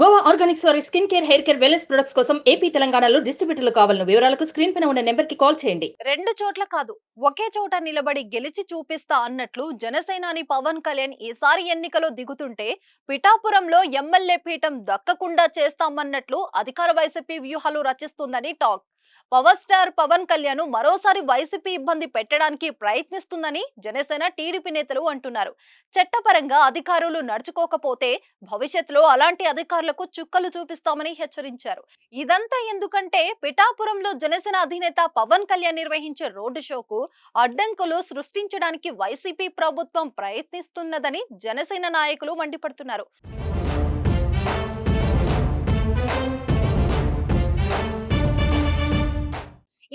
Goa Organics వారి skin care, hair care, wellness products కోసం AP, తెలంగాణలో డిస్ట్రిబ్యూటర్లు కావాలన్న వివరాలకు స్క్రీన్ పైన ఉన్న నెంబర్కి కాల్ చేయండి. రెండు చోట్ల కాదు, ఒకే చోట నిలబడి గెలిచి చూపిస్తా అన్నట్లు జనసేనాని పవన్ కళ్యాణ్ ఈసారి ఎన్నికలో దిగుతుంటే పిఠాపురంలో ఎమ్మెల్యే పీఠం దక్కకుండా చేస్తామన్నట్లు అధికార వైసీపీ వ్యూహాలు రచిస్తుందని talk. Power star Pavan Kalyan మరోసారి వైసీపీ ఇబ్బంది పెట్టడానికి ప్రయత్నిస్తుందని జనసేన, టీడీపీ నేతలు అంటున్నారు. చట్టపరంగా అధికారులు నడుచుకోకపోతే భవిష్యత్తులో అలాంటి అధికారులకు చుక్కలు చూపిస్తామని హెచ్చరించారు. ఇదంతా ఎందుకంటే పిఠాపురంలో జనసేన అధినేత పవన్ కళ్యాణ్ నిర్వహించే రోడ్డు షోకు అడ్డంకులు సృష్టించడానికి వైసీపీ ప్రభుత్వం ప్రయత్నిస్తున్నదని జనసేన నాయకులు మండిపడుతున్నారు.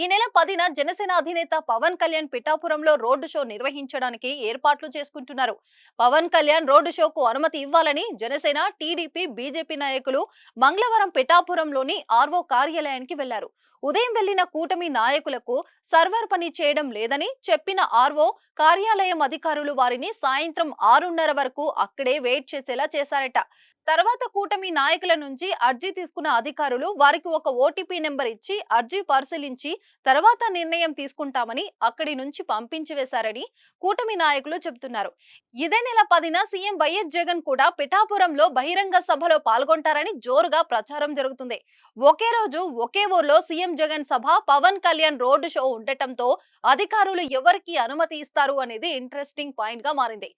ఈ నెల 10న జనసేన అధినేత పవన్ కళ్యాణ్ పిఠాపురంలో రోడ్డు షో నిర్వహించడానికి ఏర్పాట్లు చేసుకుంటున్నారు. పవన్ కళ్యాణ్ రోడ్డు షోకు అనుమతి ఇవ్వాలని జనసేన, టీడీపీ, బీజేపీ నాయకులు మంగళవారం పిఠాపురంలోని ఆర్వో కార్యాలయానికి వెళ్లారు. ఉదయం వెళ్లిన కూటమి నాయకులకు సర్వర్ పని చేయడం లేదని చెప్పిన ఆర్వో కార్యాలయం అధికారులు వారిని సాయంత్రం 6:30 వరకు అక్కడే వెయిట్ చేసేలా చేశారట. తర్వాత కూటమి నాయకుల నుంచి అర్జీ తీసుకున్న అధికారులు వారికి ఒక ఓటీపీ నెంబర్ ఇచ్చి అర్జీ పరిశీలించి తర్వాత నిర్ణయం తీసుకుంటామని అక్కడి నుంచి పంపించి వేశారని కూటమి నాయకులు చెబుతున్నారు. ఇదే నెల 10న సీఎం వైఎస్ జగన్ కూడా పిఠాపురంలో బహిరంగ సభలో పాల్గొంటారని జోరుగా ప్రచారం జరుగుతుంది. ఒకే రోజు ఒకే ఊర్లో సీఎం జగన్ సభ, పవన్ కళ్యాణ్ రోడ్డు షో ఉండటంతో అధికారులు ఎవరికి అనుమతి ఇస్తారు అనేది ఇంట్రెస్టింగ్ పాయింట్ గా మారింది.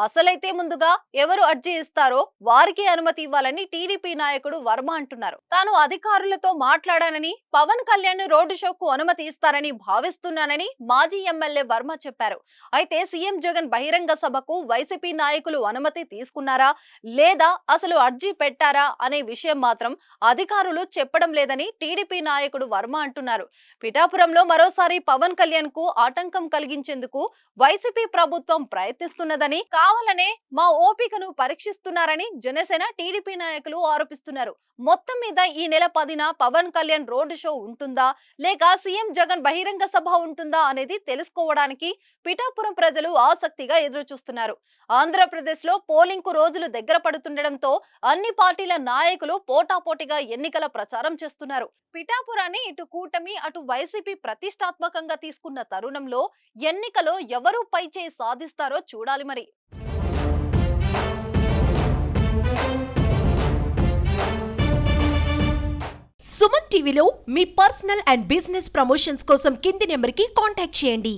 అసలైతే ముందుగా ఎవరు అర్జీ ఇస్తారో వారికి అనుమతి ఇవ్వాలని టీడీపీ నాయకుడు వర్మ అంటున్నారు. తాను అధికారులతో మాట్లాడానని, పవన్ కళ్యాణ్ రోడ్డు షోకు అనుమతి ఇస్తారని భావిస్తున్నానని మాజీ ఎమ్మెల్యే వర్మ చెప్పారు. అయితే సీఎం జగన్ బహిరంగ సభకు వైసీపీ నాయకులు అనుమతి తీసుకున్నారా లేదా అసలు అర్జీ పెట్టారా అనే విషయం మాత్రం అధికారులు చెప్పడం లేదని టీడీపీ నాయకుడు వర్మ అంటున్నారు. పిఠాపురంలో మరోసారి పవన్ కళ్యాణ్ కు ఆటంకం కలిగించేందుకు వైసీపీ ప్రభుత్వం ప్రయత్నిస్తున్నదని, కావాలనే మా ఓపికను పరీక్షిస్తున్నారని జనసేన, టీడీపీ నాయకులు ఆరోపిస్తున్నారు. మొత్తం మీద ఈ నెల 10న పవన్ కళ్యాణ్ రోడ్డు షో ఉంటుందా లేక సీఎం జగన్ బహిరంగ సభ ఉంటుందా అనేది తెలుసుకోవడానికి పిఠాపురం ప్రజలు ఆసక్తిగా ఎదురు చూస్తున్నారు. ఆంధ్రప్రదేశ్ లో పోలింగ్ కు రోజులు దగ్గర పడుతుండటంతో అన్ని పార్టీల నాయకులు పోటాపోటీగా ఎన్నికల ప్రచారం చేస్తున్నారు. పిఠాపురాన్ని ఇటు కూటమి, అటు వైసీపీ ప్రతిష్టాత్మకంగా తీసుకున్న తరుణంలో ఎన్నికలో ఎవరు పైచేయి సాధిస్తారో చూడాలి మరి. సుమన్ టీవీలో మీ పర్సనల్ అండ్ బిజినెస్ ప్రమోషన్స్ కోసం కింది నెంబర్కి కాంటాక్ట్ చేయండి.